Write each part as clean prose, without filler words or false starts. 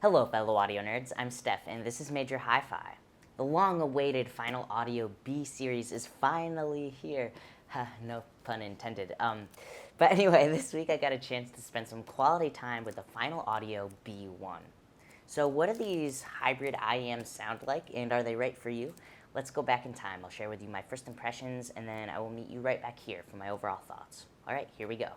Hello fellow audio nerds, I'm Steph and this is Major Hi-Fi. The long-awaited Final Audio B series is finally here. No pun intended. But anyway, this week I got a chance to spend some quality time with the Final Audio B1. So what do these hybrid IEMs sound like, and are they right for you? Let's go back in time. I'll share with you my first impressions, and then I will meet you right back here for my overall thoughts. Alright, here we go.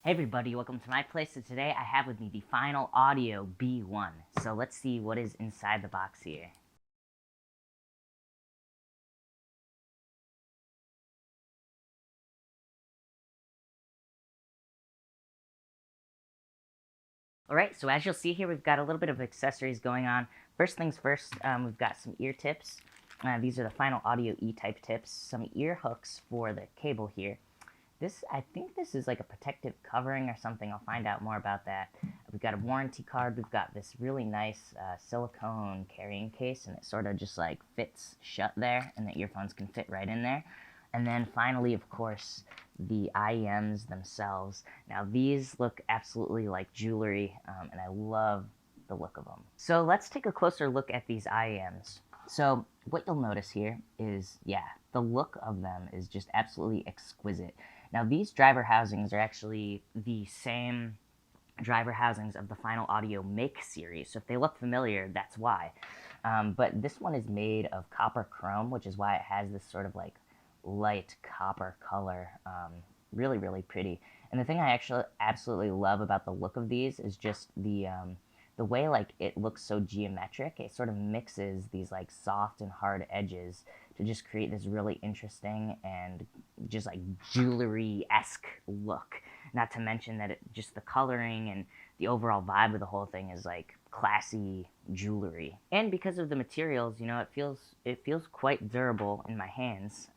Hey everybody, welcome to my place. So today I have with me the Final Audio B1. So let's see what is inside the box here. Alright, so as you'll see here, we've got a little bit of accessories going on. First things first, we've got some ear tips. These are the Final Audio E-type tips. Some ear hooks for the cable here. I think this is like a protective covering or something. I'll find out more about that. We've got a warranty card. We've got this really nice silicone carrying case, and it sort of just like fits shut there, and the earphones can fit right in there. And then finally, of course, the IEMs themselves. Now these look absolutely like jewelry, and I love the look of them. So let's take a closer look at these IEMs. So what you'll notice here is, yeah, the look of them is just absolutely exquisite. Now these driver housings are actually the same driver housings of the Final Audio Make series, so if they look familiar, that's why. But this one is made of copper chrome, which is why it has this sort of like light copper color. Really, really pretty. And the thing I actually absolutely love about the look of these is just the way like it looks so geometric. It sort of mixes these like soft and hard edges to just create this really interesting and just like jewelry-esque look. Not to mention that just the coloring and the overall vibe of the whole thing is like classy jewelry. And because of the materials, you know, it feels quite durable in my hands.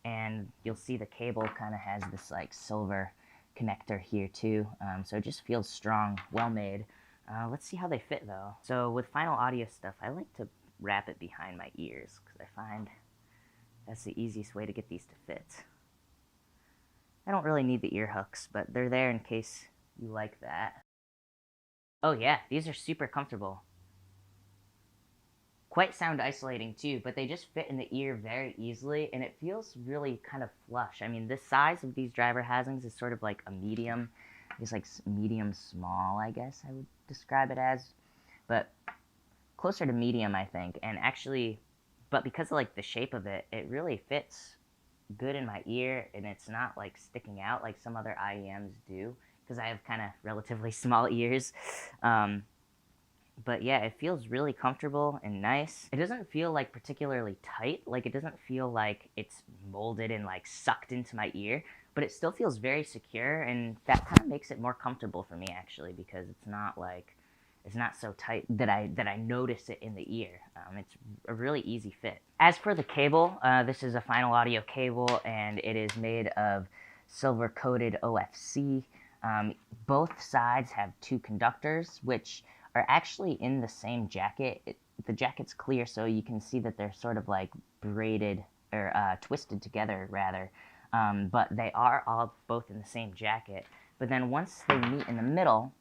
And you'll see the cable kind of has this like silver connector here too. So it just feels strong, well made. Let's see how they fit though. So with Final Audio stuff, I like to wrap it behind my ears because I find that's the easiest way to get these to fit. I don't really need the ear hooks, but they're there in case you like that. Oh yeah, these are super comfortable. Quite sound isolating too, but they just fit in the ear very easily, and it feels really kind of flush. I mean, the size of these driver housings is sort of like a medium. It's like medium small, I guess I would describe it as, but closer to medium, I think. And actually, but because of like the shape of it, it really fits good in my ear, and it's not like sticking out like some other IEMs do, because I have kind of relatively small ears. But yeah, it feels really comfortable and nice. It doesn't feel like particularly tight. Like it doesn't feel like it's molded and like sucked into my ear, but it still feels very secure, and that kind of makes it more comfortable for me actually, because it's not so tight that I notice it in the ear. It's a really easy fit. As for the cable, this is a Final Audio cable, and it is made of silver-coated OFC. Both sides have two conductors, which are actually in the same jacket. The jacket's clear, so you can see that they're sort of like braided or twisted together, rather. But they are all both in the same jacket. But then once they meet in the middle,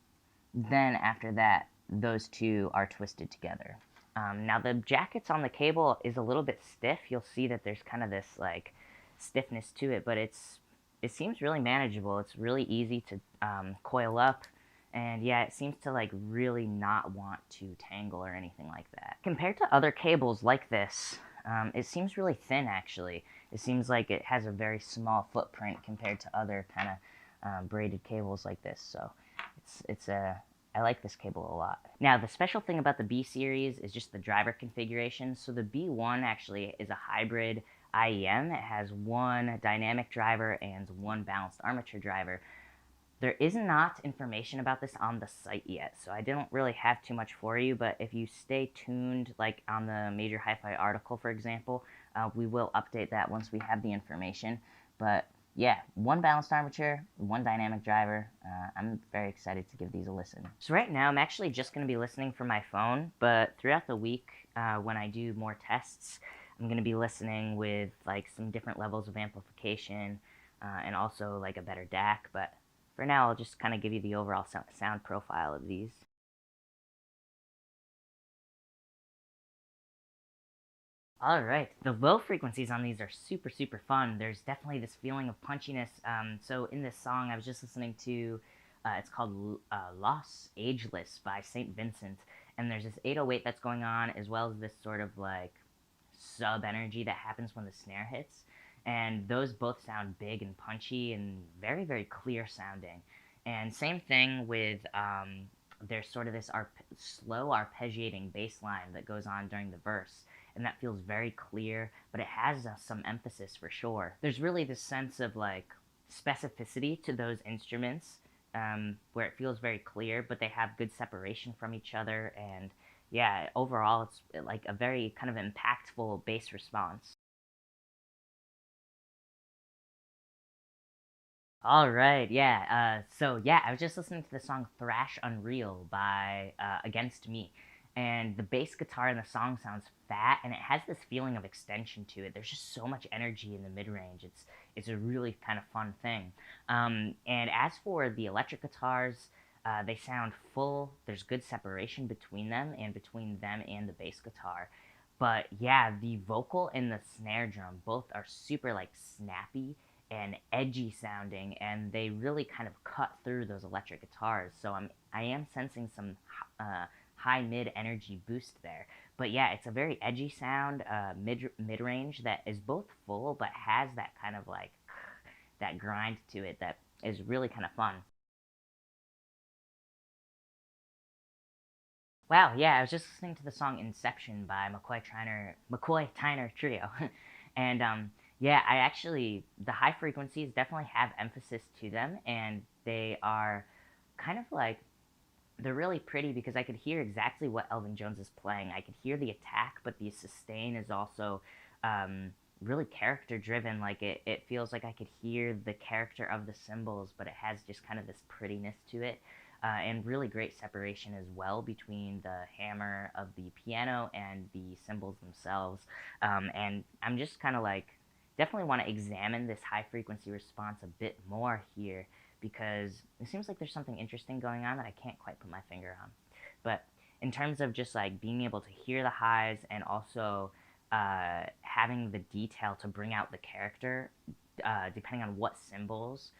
then after that, those two are twisted together. Now the jackets on the cable is a little bit stiff. You'll see that there's kind of this like stiffness to it, but it seems really manageable. It's really easy to coil up. And yeah, it seems to like really not want to tangle or anything like that. Compared to other cables like this, it seems really thin actually. It seems like it has a very small footprint compared to other kind of braided cables like this. So I like this cable a lot. Now, the special thing about the B series is just the driver configuration. So the B1 actually is a hybrid IEM. It has one dynamic driver and one balanced armature driver. There is not information about this on the site yet, so I didn't really have too much for you, but if you stay tuned, like on the Major Hi-Fi article, for example, we will update that once we have the information. But yeah, one balanced armature, one dynamic driver. I'm very excited to give these a listen. So right now, I'm actually just going to be listening from my phone, but throughout the week, when I do more tests, I'm going to be listening with like some different levels of amplification, and also like a better DAC, but for now, I'll just kind of give you the overall sound profile of these. All right, the low frequencies on these are super, super fun. There's definitely this feeling of punchiness. So in this song, I was just listening to, it's called Los Ageless by St. Vincent, and there's this 808 that's going on, as well as this sort of like sub energy that happens when the snare hits. And those both sound big and punchy and very, very clear sounding. And same thing with there's sort of this slow arpeggiating bass line that goes on during the verse, and that feels very clear, but it has some emphasis for sure. There's really this sense of like specificity to those instruments, where it feels very clear, but they have good separation from each other, and yeah, overall, it's like a very kind of impactful bass response. All right, yeah. So yeah, I was just listening to the song "Thrash Unreal" by Against Me, and the bass guitar in the song sounds fat, and it has this feeling of extension to it. There's just so much energy in the mid range. It's a really kind of fun thing. And as for the electric guitars, they sound full. There's good separation between them and the bass guitar. But yeah, the vocal and the snare drum both are super like snappy and edgy sounding, and they really kind of cut through those electric guitars. So I am sensing some high mid energy boost there. But yeah, it's a very edgy sound, mid range that is both full but has that kind of like that grind to it that is really kind of fun. Wow, yeah, I was just listening to the song "Inception" by McCoy Tyner Trio, and yeah, I actually the high frequencies definitely have emphasis to them, and they are kind of like they're really pretty because I could hear exactly what Elvin Jones is playing. I could hear the attack, but the sustain is also um, really character driven. Like it feels like I could hear the character of the cymbals, but it has just kind of this prettiness to it. And really great separation as well between the hammer of the piano and the cymbals themselves. And I'm just kind of like, definitely want to examine this high frequency response a bit more here because it seems like there's something interesting going on that I can't quite put my finger on. But in terms of just like being able to hear the highs and also having the detail to bring out the character, depending on what cymbals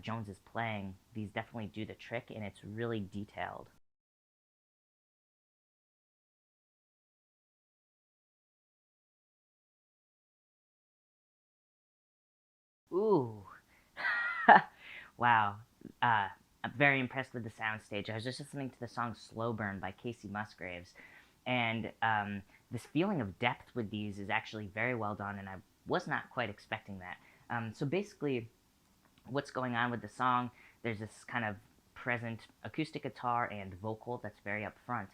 Jones is playing, these definitely do the trick, and it's really detailed. Ooh, wow. I'm very impressed with the soundstage. I was just listening to the song "Slow Burn" by Casey Musgraves, and this feeling of depth with these is actually very well done, and I was not quite expecting that. So basically, what's going on with the song? There's this kind of present acoustic guitar and vocal that's very upfront.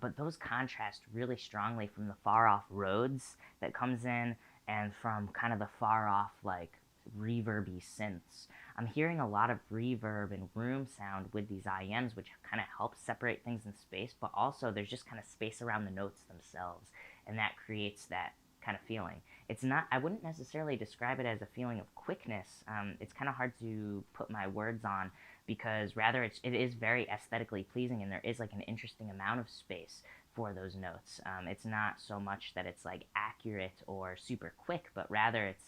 But those contrast really strongly from the far off Rhodes that comes in and from kind of the far off like reverby synths. I'm hearing a lot of reverb and room sound with these IMs, which kind of helps separate things in space, but also there's just kind of space around the notes themselves, and that creates that kind of feeling. It's not, I wouldn't necessarily describe it as a feeling of quickness. It's kind of hard to put my words on because rather it is very aesthetically pleasing and there is like an interesting amount of space for those notes. It's not so much that it's like accurate or super quick, but rather it's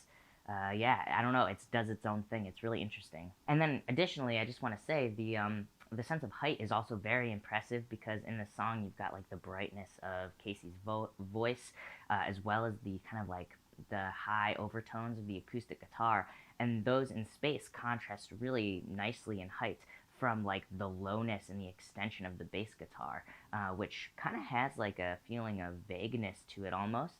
yeah, I don't know. It does its own thing. It's really interesting. And then additionally, I just want to say the sense of height is also very impressive because in the song you've got like the brightness of Casey's voice, as well as the kind of like the high overtones of the acoustic guitar, and those in space contrast really nicely in height from like the lowness and the extension of the bass guitar, which kind of has like a feeling of vagueness to it almost,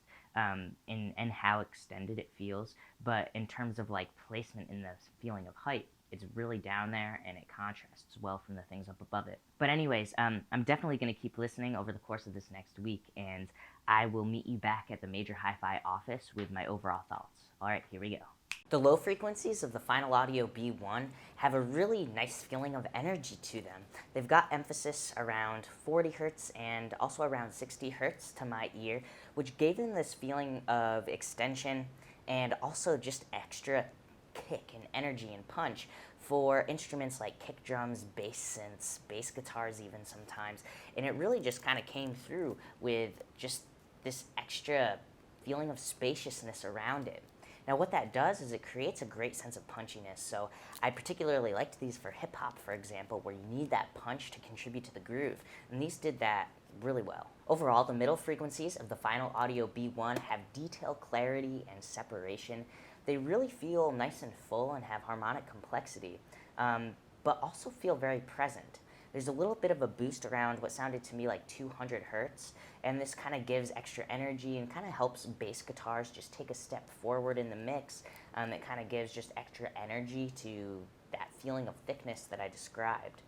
in how extended it feels. But in terms of like placement in the feeling of height, it's really down there and it contrasts well from the things up above it. But anyways, I'm definitely going to keep listening over the course of this next week, and I will meet you back at the Major Hi-Fi office with my overall thoughts. All right, here we go. The low frequencies of the Final Audio B1 have a really nice feeling of energy to them. They've got emphasis around 40 hertz and also around 60 hertz to my ear, which gave them this feeling of extension and also just extra kick and energy and punch for instruments like kick drums, bass synths, bass guitars even sometimes, and it really just kind of came through with just this extra feeling of spaciousness around it. Now what that does is it creates a great sense of punchiness, so I particularly liked these for hip hop, for example, where you need that punch to contribute to the groove, and these did that really well. Overall, the middle frequencies of the final audio B1 have detail, clarity, and separation. They really feel nice and full and have harmonic complexity, but also feel very present. There's a little bit of a boost around what sounded to me like 200 hertz, and this kind of gives extra energy and kind of helps bass guitars just take a step forward in the mix. It kind of gives just extra energy to that feeling of thickness that I described.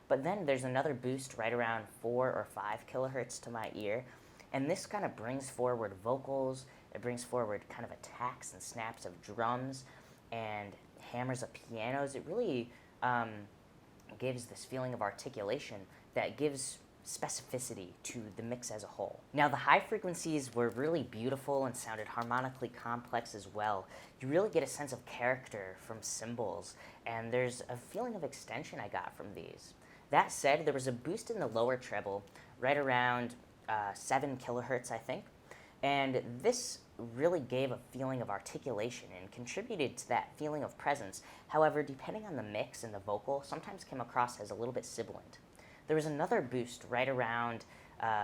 But then there's another boost right around 4 or 5 kilohertz to my ear, and this kind of brings forward vocals, it brings forward kind of attacks and snaps of drums and hammers of pianos. It really gives this feeling of articulation that gives specificity to the mix as a whole. Now the high frequencies were really beautiful and sounded harmonically complex as well. You really get a sense of character from cymbals, and there's a feeling of extension I got from these. That said, there was a boost in the lower treble, right around 7 kilohertz, I think, and this really gave a feeling of articulation and contributed to that feeling of presence. However, depending on the mix and the vocal, sometimes came across as a little bit sibilant. There was another boost right around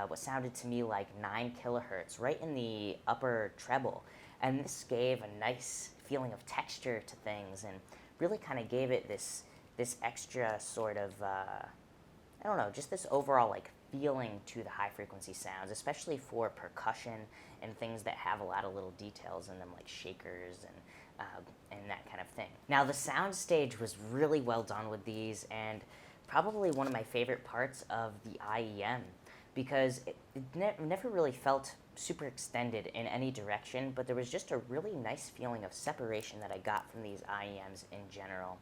what sounded to me like 9 kilohertz, right in the upper treble, and this gave a nice feeling of texture to things and really kind of gave it this extra sort of, I don't know, just this overall like feeling to the high frequency sounds, especially for percussion and things that have a lot of little details in them like shakers and that kind of thing. Now the Soundstage was really well done with these, and probably one of my favorite parts of the IEM, because it never really felt super extended in any direction, but there was just a really nice feeling of separation that I got from these IEMs in general.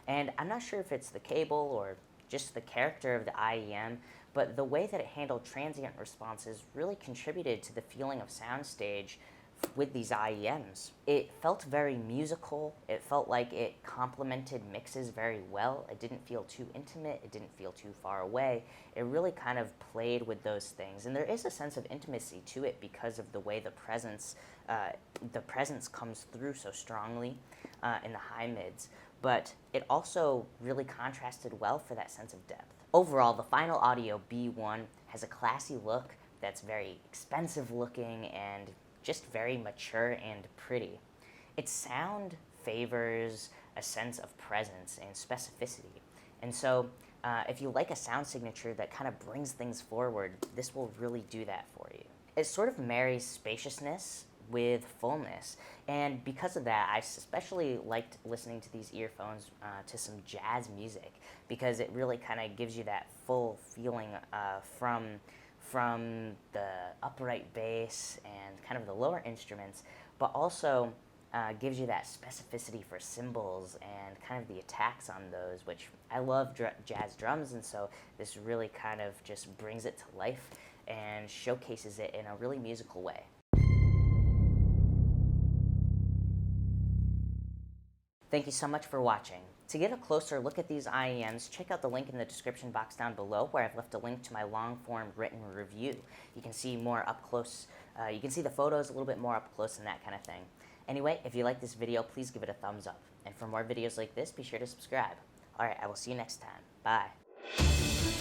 And I'm not sure if it's the cable or just the character of the IEM, but the way that it handled transient responses really contributed to the feeling of Soundstage with these IEMs. It felt very musical, it felt like it complemented mixes very well, it didn't feel too intimate, it didn't feel too far away, it really kind of played with those things, and there is a sense of intimacy to it because of the way the presence comes through so strongly in the high mids, but it also really contrasted well for that sense of depth. Overall, the final audio B1 has a classy look that's very expensive looking and just very mature and pretty. Its sound favors a sense of presence and specificity, and so if you like a sound signature that kind of brings things forward, this will really do that for you. It sort of marries spaciousness with fullness, and because of that, I especially liked listening to these earphones to some jazz music, because it really kind of gives you that full feeling from the upright bass and kind of the lower instruments, but also gives you that specificity for cymbals and kind of the attacks on those, which I love jazz drums, and so this really kind of just brings it to life and showcases it in a really musical way. Thank you so much for watching. To get a closer look at these IEMs, check out the link in the description box down below, where I've left a link to my long-form written review. You can see more up close, you can see the photos a little bit more up close and that kind of thing. Anyway, if you like this video, please give it a thumbs up. And for more videos like this, be sure to subscribe. Alright, I will see you next time. Bye.